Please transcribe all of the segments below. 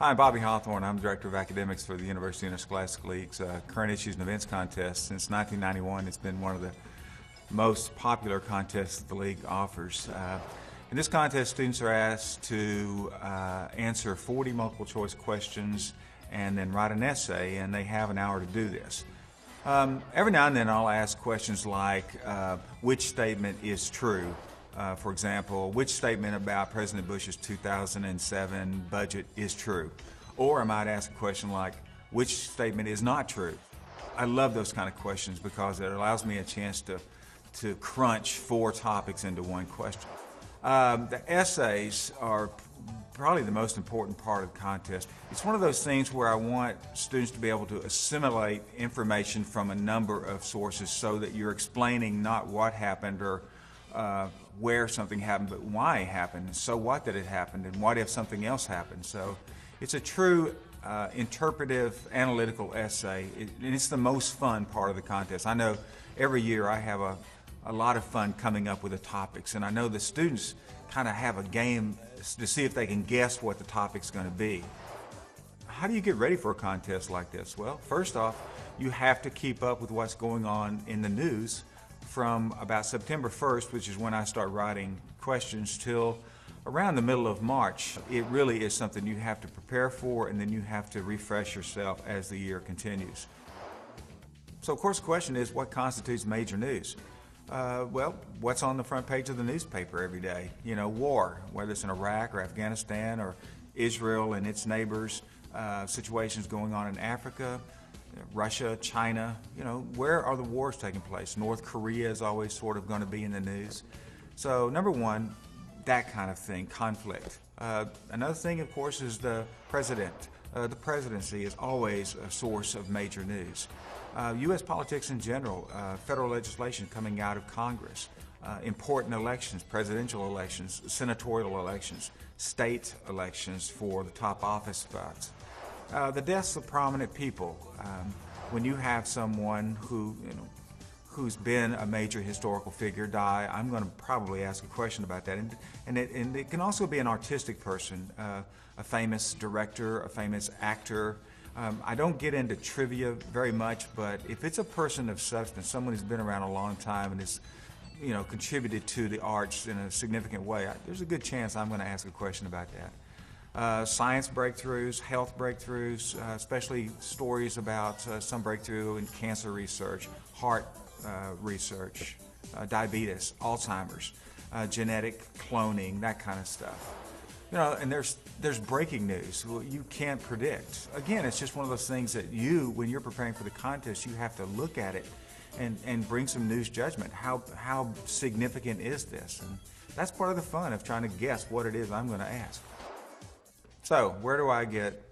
Hi, I'm Bobby Hawthorne. I'm Director of Academics for the University Interscholastic League's Current Issues and Events Contest. Since 1991, it's been one of the most popular contests that the league offers. In this contest, students are asked to answer 40 multiple choice questions and then write an essay, and they have an hour to do this. Every now and then I'll ask questions like, which statement is true? For example, which statement about President Bush's 2007 budget is true? Or I might ask a question like, which statement is not true? I love those kind of questions because it allows me a chance to crunch 4 topics into one question. The essays are probably the most important part of the contest. It's one of those things where I want students to be able to assimilate information from a number of sources so that you're explaining not what happened or where something happened, but why it happened. So what that it happened, and what if something else happened? So it's a true interpretive, analytical essay, and it's the most fun part of the contest. I know every year I have a lot of fun coming up with the topics, and I know the students kind of have a game to see if they can guess what the topic's going to be. How do you get ready for a contest like this? Well, first off, you have to keep up with what's going on in the news from about September 1st, which is when I start writing questions, till around the middle of March. It really is something you have to prepare for, and then you have to refresh yourself as the year continues. So of course the question is, what constitutes major news? Well, what's on the front page of the newspaper every day? You know, war, whether it's in Iraq or Afghanistan or Israel and its neighbors, situations going on in Africa, Russia, China, you know, where are the wars taking place? North Korea is always sort of going to be in the news. So number one, that kind of thing, conflict. Another thing, of course, is the president. The presidency is always a source of major news. U.S. politics in general, federal legislation coming out of Congress, important elections, presidential elections, senatorial elections, state elections for the top office spots. The deaths of prominent people. When you have someone who's been a major historical figure die, I'm going to probably ask a question about that. And it can also be an artistic person, a famous director, a famous actor. I don't get into trivia very much, but if it's a person of substance, someone who's been around a long time and has, contributed to the arts in a significant way, there's a good chance I'm going to ask a question about that. Science breakthroughs, health breakthroughs, especially stories about some breakthrough in cancer research, heart research, diabetes, Alzheimer's, genetic cloning, that kind of stuff. And there's breaking news you can't predict. Again, it's just one of those things that when you're preparing for the contest, you have to look at it and bring some news judgment. How significant is this? And that's part of the fun of trying to guess what it is I'm going to ask. So, where do I get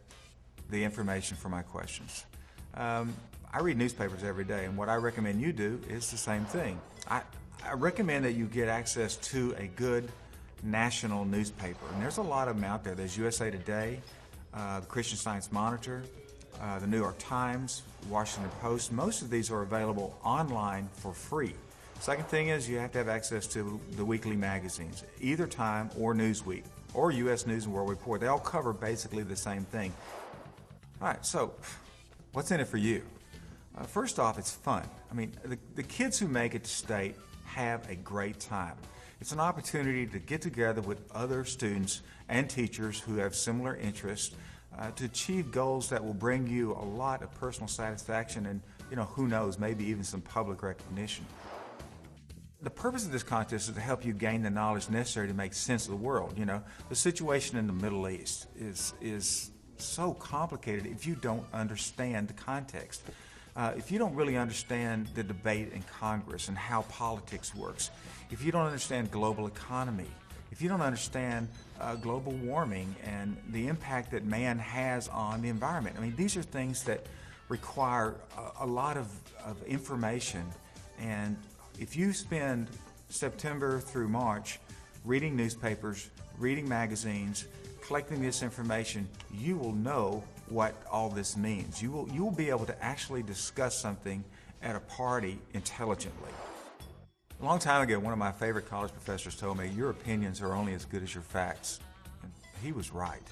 the information for my questions? I read newspapers every day, and what I recommend you do is the same thing. I recommend that you get access to a good national newspaper, and there's a lot of them out there. There's USA Today, the Christian Science Monitor, the New York Times, Washington Post. Most of these are available online for free. Second thing is you have to have access to the weekly magazines, either Time or Newsweek or U.S. News and World Report. They all cover basically the same thing. All right, so what's in it for you? First off, it's fun. I mean, the kids who make it to state have a great time. It's an opportunity to get together with other students and teachers who have similar interests to achieve goals that will bring you a lot of personal satisfaction and, who knows, maybe even some public recognition. The purpose of this contest is to help you gain the knowledge necessary to make sense of the world. The situation in the Middle East is so complicated if you don't understand the context. If you don't really understand the debate in Congress and how politics works, if you don't understand global economy, if you don't understand global warming and the impact that man has on the environment, these are things that require a lot of information. And if you spend September through March reading newspapers, reading magazines, collecting this information, you will know what all this means. You will be able to actually discuss something at a party intelligently. A long time ago, one of my favorite college professors told me, your opinions are only as good as your facts. And he was right.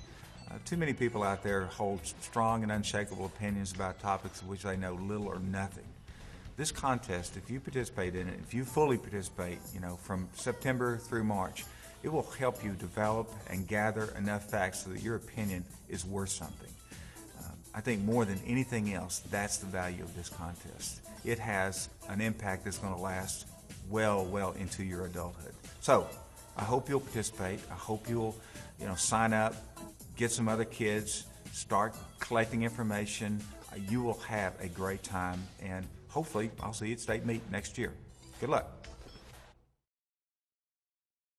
Too many people out there hold strong and unshakable opinions about topics of which they know little or nothing. This contest, if you participate in it, if you fully participate, from September through March, it will help you develop and gather enough facts so that your opinion is worth something. I think more than anything else, that's the value of this contest. It has an impact that's going to last well into your adulthood. So, I hope you'll participate. I hope you'll, sign up, get some other kids, start collecting information. You will have a great time, and hopefully I'll see you at state meet next year. Good luck.